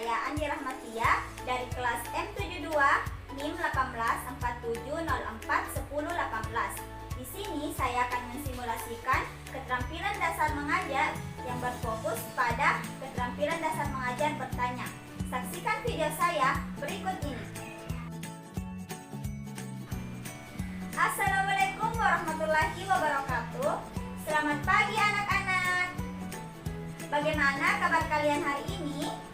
saya Andi Rahmatia dari kelas M72 NIM 1847041018. Di sini saya akan mensimulasikan keterampilan dasar mengajar yang berfokus pada keterampilan dasar mengajar bertanya. Saksikan video saya berikut ini. Assalamualaikum warahmatullahi wabarakatuh. Selamat pagi anak-anak. Bagaimana kabar kalian hari ini?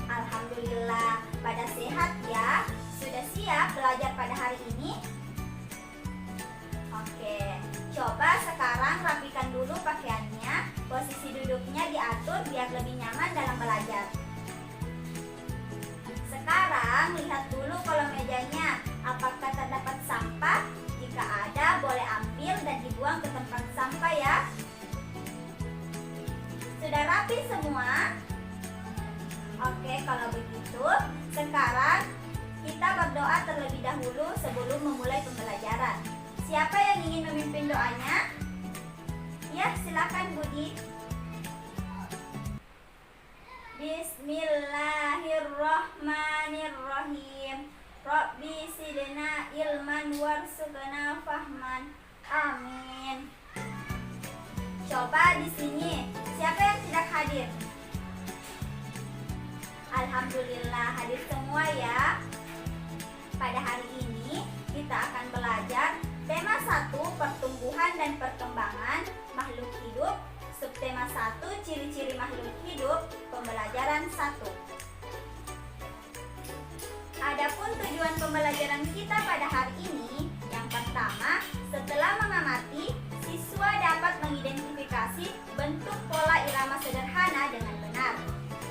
Alhamdulillah pada sehat ya. Sudah siap belajar pada hari ini? Oke, coba sekarang rapikan dulu pakaiannya. Posisi duduknya diatur biar lebih nyaman dalam belajar. Sekarang lihat dulu kolong mejanya. Apakah terdapat sampah? Jika ada, boleh ambil dan dibuang ke tempat sampah ya. Sudah rapi semua? Oke, kalau begitu, sekarang kita berdoa terlebih dahulu sebelum memulai pembelajaran. Siapa yang ingin memimpin doanya? Ya, silakan Budi. Bismillahirrahmanirrahim. Rabbi sidna ilman warzuqna fahman. Amin. Coba di sini, siapa yang tidak hadir? Alhamdulillah hadir semua ya. Pada hari ini kita akan belajar tema 1 pertumbuhan dan perkembangan makhluk hidup, subtema 1 ciri-ciri makhluk hidup, pembelajaran 1. Adapun tujuan pembelajaran kita pada hari ini, yang pertama, setelah mengamati, siswa dapat mengidentifikasi bentuk pola irama sederhana dengan benar.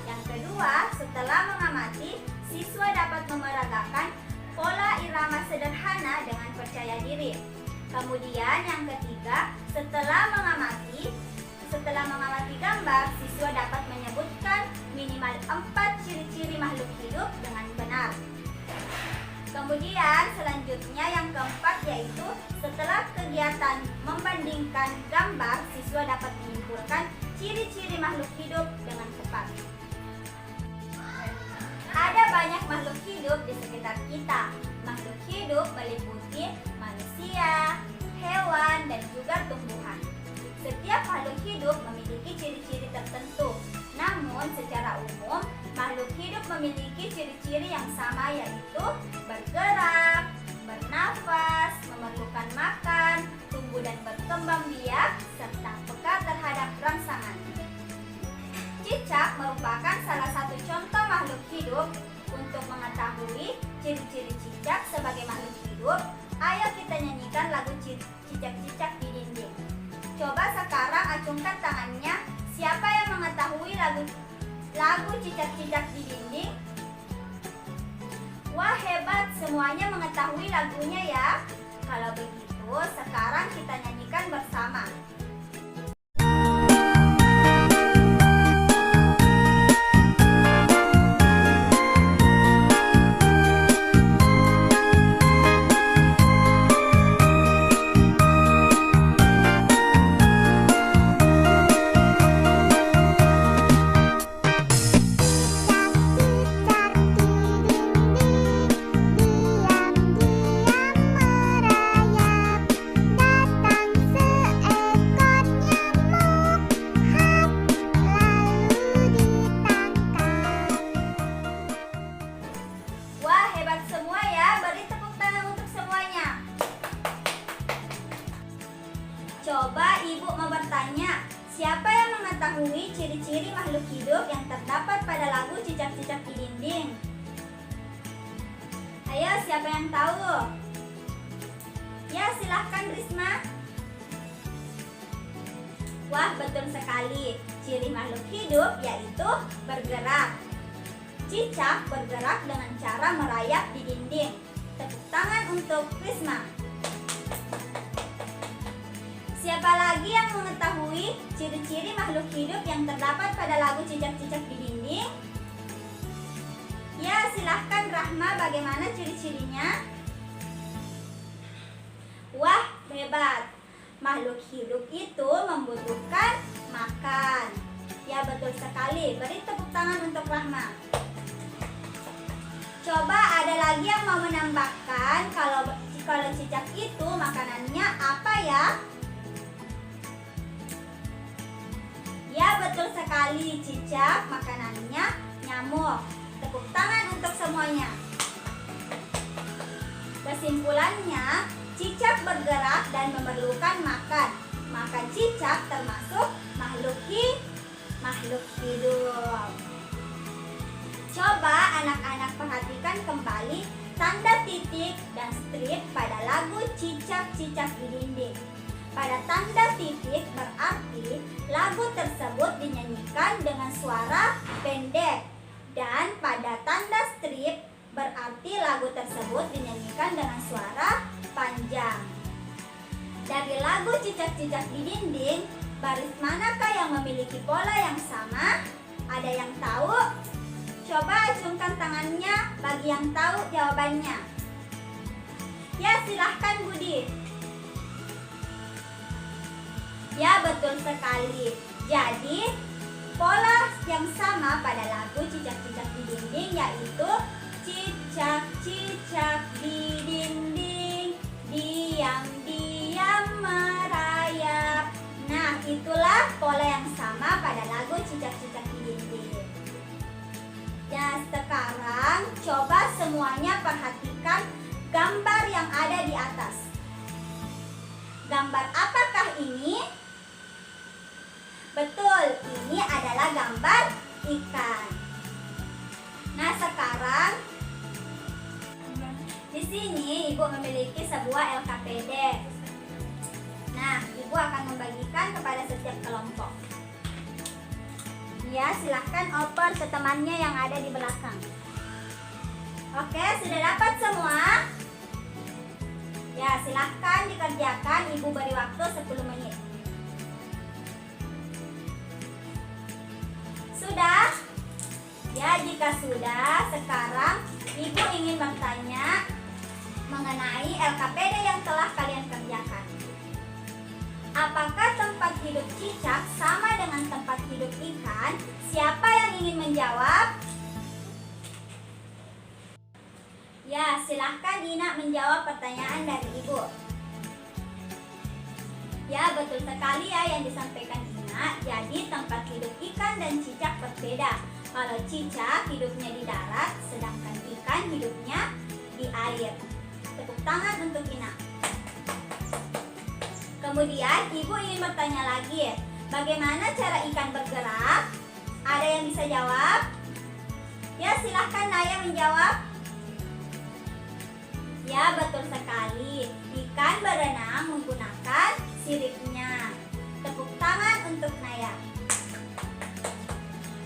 Yang kedua, setelah mengamati, siswa dapat memeragakan pola irama sederhana dengan percaya diri. Kemudian yang ketiga, setelah mengamati gambar, siswa dapat menyebutkan minimal 4 ciri-ciri makhluk hidup dengan benar. Kemudian selanjutnya yang keempat yaitu setelah kegiatan membandingkan gambar, siswa dapat menyimpulkan ciri-ciri makhluk hidup dengan tepat. Ada banyak makhluk hidup di sekitar kita. Makhluk hidup meliputi manusia, hewan, dan juga tumbuhan. Setiap makhluk hidup memiliki ciri-ciri tertentu. Namun secara umum, makhluk hidup memiliki ciri-ciri yang sama yaitu bergerak, bernafas, memerlukan makan, tumbuh dan berkembang biak, serta peka terhadap rangsangan. Cicak merupakan salah satu contoh makhluk hidup. Untuk mengetahui ciri-ciri cicak sebagai makhluk hidup, ayo kita nyanyikan lagu Cicak-Cicak di Dinding. Coba sekarang acungkan tangannya. Siapa yang mengetahui lagu Cicak-Cicak di Dinding? Wah, hebat, semuanya mengetahui lagunya ya. Kalau begitu, sekarang kita nyanyikan bersama. Coba Ibu mau bertanya, siapa yang mengetahui ciri-ciri makhluk hidup yang terdapat pada lagu Cicak-Cicak di Dinding? Ayo, siapa yang tahu? Ya, silahkan Risma. Wah, betul sekali. Ciri makhluk hidup yaitu bergerak. Cicak bergerak dengan cara merayap di dinding. Tepuk tangan untuk Risma. Siapa lagi yang mengetahui ciri-ciri makhluk hidup yang terdapat pada lagu Cicak-Cicak di Dinding? Ya, silahkan Rahma, bagaimana ciri-cirinya? Wah, hebat. Makhluk hidup itu membutuhkan makan. Ya, betul sekali. Beri tepuk Tepuk tangan untuk Rahma. Coba ada lagi yang mau menambahkan kalau cicak itu makanannya apa ya? Ya, betul sekali, cicak makanannya nyamuk. Tepuk tangan untuk semuanya. Kesimpulannya, cicak bergerak dan memerlukan makan. Maka cicak termasuk makhluk hidup. Coba anak-anak perhatikan kembali tanda titik dan strip pada lagu Cicak-Cicak di Dinding. Pada tanda titik berarti lagu tersebut dinyanyikan dengan suara pendek, dan pada tanda strip berarti lagu tersebut dinyanyikan dengan suara panjang. Dari lagu Cicak-Cicak di Dinding, baris manakah yang memiliki pola yang sama? Ada yang tahu? Coba acungkan tangannya bagi yang tahu jawabannya. Ya, silahkan Budi. Ya, betul sekali. Jadi, pola yang sama pada lagu Cicak-Cicak di Dinding yaitu cicak-cicak di dinding, diam-diam merayap. Nah, itulah pola yang sama pada lagu Cicak-Cicak di Dinding. Ya, sekarang coba semuanya perhatikan gambar yang ada di atas. Gambar apakah ini? Betul, ini adalah gambar ikan. Nah, sekarang di sini Ibu memiliki sebuah LKPD. Nah, Ibu akan membagikan kepada setiap kelompok. Ya, silahkan oper ke temannya yang ada di belakang. Oke, sudah dapat semua? Ya, silahkan dikerjakan. Ibu beri waktu 10 menit. Sudah? Ya, jika sudah, sekarang Ibu ingin bertanya mengenai LKPD yang telah kalian kerjakan. Apakah tempat hidup cicak sama dengan tempat hidup ikan? Siapa yang ingin menjawab? Ya, silahkan Ina menjawab pertanyaan dari Ibu. Ya, betul sekali ya yang disampaikan Ina. Jadi tempat hidup ikan dan cicak berbeda. Kalau cicak hidupnya di darat, sedangkan ikan hidupnya di air. Tepuk tangan untuk Ina. Kemudian Ibu ingin bertanya lagi, bagaimana cara ikan bergerak? Ada yang bisa jawab? Ya, silahkan Naya menjawab. Ya, betul sekali. Ikan berenang menggunakan siripnya. Tepuk tangan untuk Naya.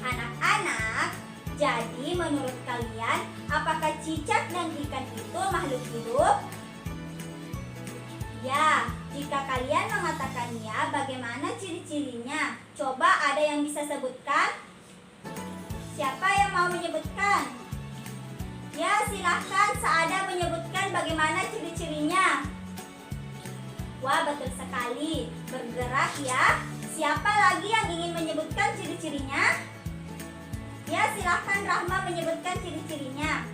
Anak-anak, jadi menurut kalian, apakah cicak dan ikan itu makhluk hidup? Ya, jika kalian mengatakan ya, bagaimana ciri-cirinya? Coba ada yang bisa sebutkan? Siapa yang mau menyebutkan? Ya, silahkan Saada menyebutkan bagaimana ciri-cirinya. Wah, betul sekali. Bergerak ya. Siapa lagi yang ingin menyebutkan ciri-cirinya? Ya, silahkan Rahma menyebutkan ciri-cirinya.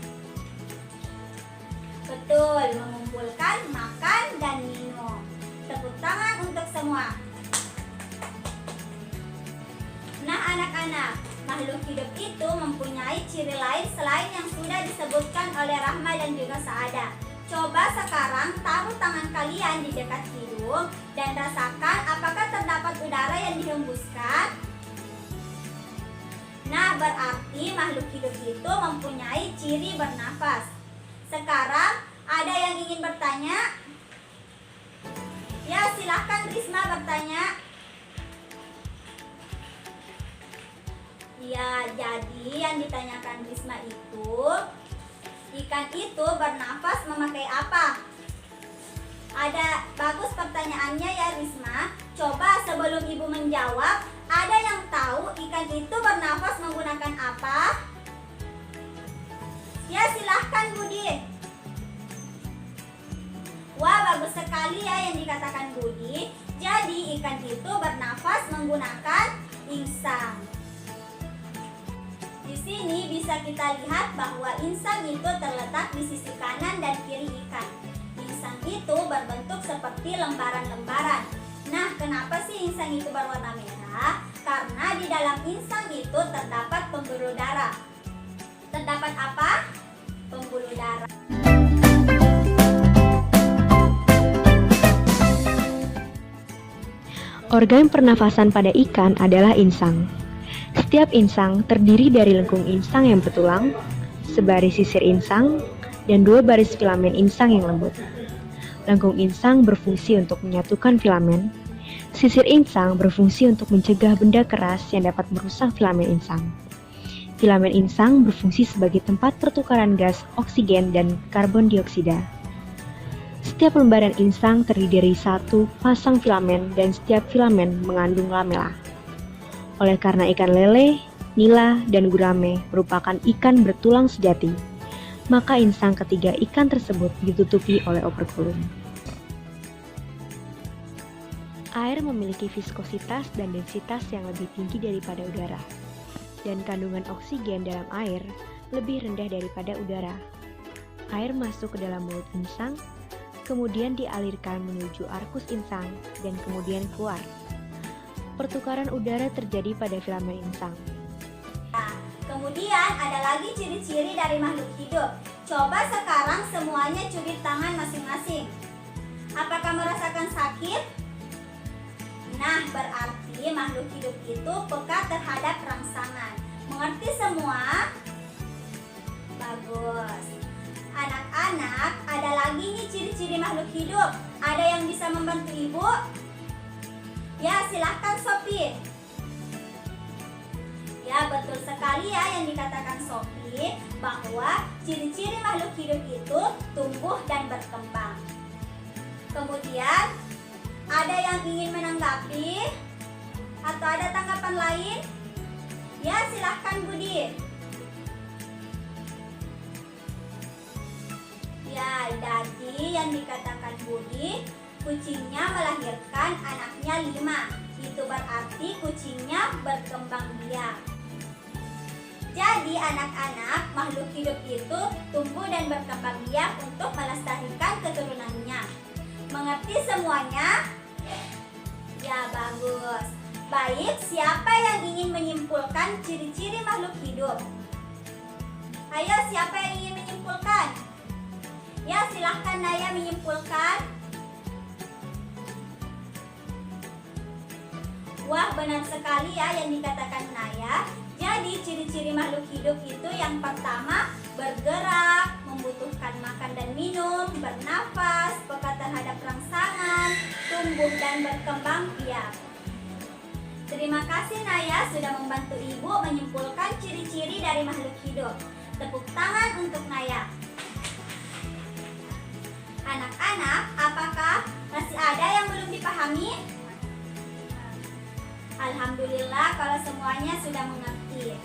Betul, mengumpulkan makan dan minum. Tepuk tangan untuk semua. Nah, anak-anak, makhluk hidup itu mempunyai ciri lain selain yang sudah disebutkan oleh Rahma dan juga Saada. Coba sekarang taruh tangan kalian di dekat hidung dan rasakan apakah terdapat udara yang dihembuskan. Nah, berarti makhluk hidup itu mempunyai ciri bernafas. Sekarang ada yang ingin bertanya? Ya, silahkan Risma bertanya. Ya, jadi yang ditanyakan Risma itu, ikan itu bernafas memakai apa? Ada, bagus pertanyaannya ya Risma. Coba sebelum Ibu menjawab, ada yang tahu ikan itu bernafas menggunakan apa? Ya, silahkan Budi. Wah, bagus sekali ya yang dikatakan Budi. Jadi ikan itu bernafas menggunakan insang. bisa kita lihat bahwa insang itu terletak di sisi kanan dan kiri ikan. Insang itu berbentuk seperti lembaran-lembaran. Nah, kenapa sih insang itu berwarna merah? Karena di dalam insang itu terdapat pembuluh darah. Terdapat apa? Pembuluh darah. Organ pernafasan pada ikan adalah insang. Setiap insang terdiri dari lengkung insang yang bertulang, sebaris sisir insang, dan 2 baris filamen insang yang lembut. Lengkung insang berfungsi untuk menyatukan filamen. Sisir insang berfungsi untuk mencegah benda keras yang dapat merusak filamen insang. Filamen insang berfungsi sebagai tempat pertukaran gas oksigen dan karbon dioksida. Setiap lembaran insang terdiri dari 1 pasang filamen dan setiap filamen mengandung lamela. Oleh karena ikan lele, nila, dan gurame merupakan ikan bertulang sejati, maka insang ketiga ikan tersebut ditutupi oleh operkulum. Air memiliki viskositas dan densitas yang lebih tinggi daripada udara, dan kandungan oksigen dalam air lebih rendah daripada udara. Air masuk ke dalam mulut insang, kemudian dialirkan menuju arkus insang, dan kemudian keluar. Pertukaran udara terjadi pada filamen insang. Nah, kemudian ada lagi ciri-ciri dari makhluk hidup. Coba sekarang semuanya cubit tangan masing-masing. Apakah merasakan sakit? Nah, berarti makhluk hidup itu peka terhadap rangsangan. Mengerti semua? Bagus. Anak-anak, ada lagi nih ciri-ciri makhluk hidup. Ada yang bisa membantu ibu? Ya, silahkan Sophie. Ya, betul sekali ya yang dikatakan Sophie, bahwa ciri-ciri makhluk hidup itu tumbuh dan berkembang. Kemudian, ada yang ingin menanggapi? Atau ada tanggapan lain? Ya, silahkan Budi. Ya, jadi yang dikatakan Budi, kucingnya melahirkan anaknya 5. Itu berarti kucingnya berkembang biak. Jadi anak-anak, makhluk hidup itu tumbuh dan berkembang biak untuk melestarikan keturunannya. Mengerti semuanya? Ya, bagus. Baik, siapa yang ingin menyimpulkan ciri-ciri makhluk hidup? Ayo, siapa yang ingin menyimpulkan? Ya, silahkan Naya menyimpulkan. Wah, benar sekali ya yang dikatakan Naya. Jadi ciri-ciri makhluk hidup itu yang pertama, bergerak, membutuhkan makan dan minum, bernafas, peka terhadap rangsangan, tumbuh dan berkembang biak. Terima kasih Naya sudah membantu Ibu menyimpulkan ciri-ciri dari makhluk hidup. Tepuk tangan untuk Naya. Anak-anak, apakah masih ada yang belum dipahami? Alhamdulillah kalau semuanya sudah mengerti.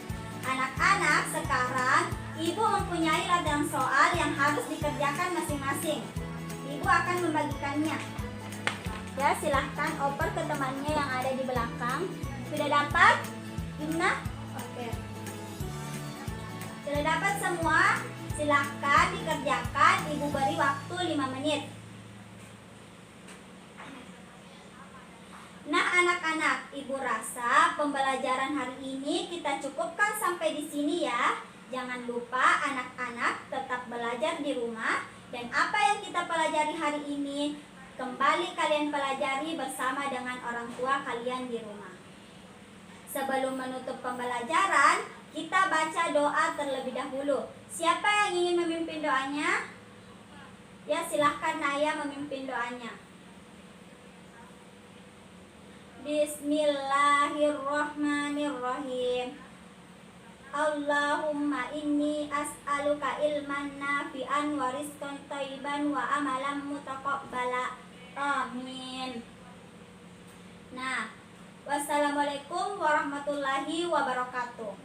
Anak-anak, sekarang Ibu mempunyai ladang soal yang harus dikerjakan masing-masing. Ibu akan membagikannya. Ya, silahkan oper ke temannya yang ada di belakang. Sudah dapat? Gimana? Oke. Sudah dapat semua? Silahkan dikerjakan. Ibu beri waktu 5 menit. Nah, anak-anak, Ibu rasa pembelajaran hari ini kita cukupkan sampai di sini ya. Jangan lupa anak-anak tetap belajar di rumah. Dan apa yang kita pelajari hari ini, kembali kalian pelajari bersama dengan orang tua kalian di rumah. Sebelum menutup pembelajaran, kita baca doa terlebih dahulu. Siapa yang ingin memimpin doanya? Ya, silahkan Naya memimpin doanya. Bismillahirrahmanirrahim. Allahumma inni as'aluka ilman nafi'an wa rizqan thayyiban wa amalan mutaqabbala. Amin. Nah, wassalamualaikum warahmatullahi wabarakatuh.